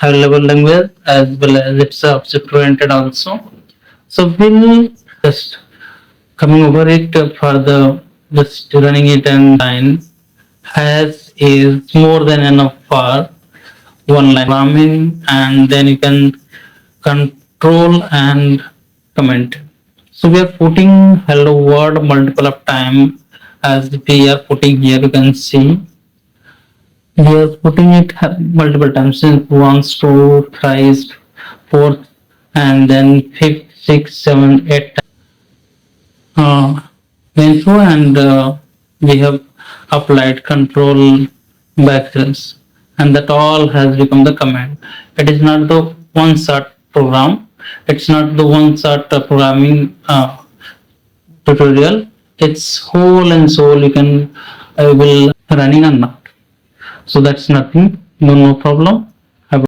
high level language as well as it's object oriented also. So we'll just coming over it for the just running it and line has is more than enough for one line programming, and then you can control and comment. So we are putting hello world multiple of time as we are putting here. You can see we are putting it multiple times since once, two, thrice, fourth, and then fifth, sixth, seventh, eighth. Went through and we have applied control backslash, and that all has become the command. It is not the one shot program. It's not the one shot programming tutorial. It's whole and soul. You can will running or not. So that's nothing. No problem.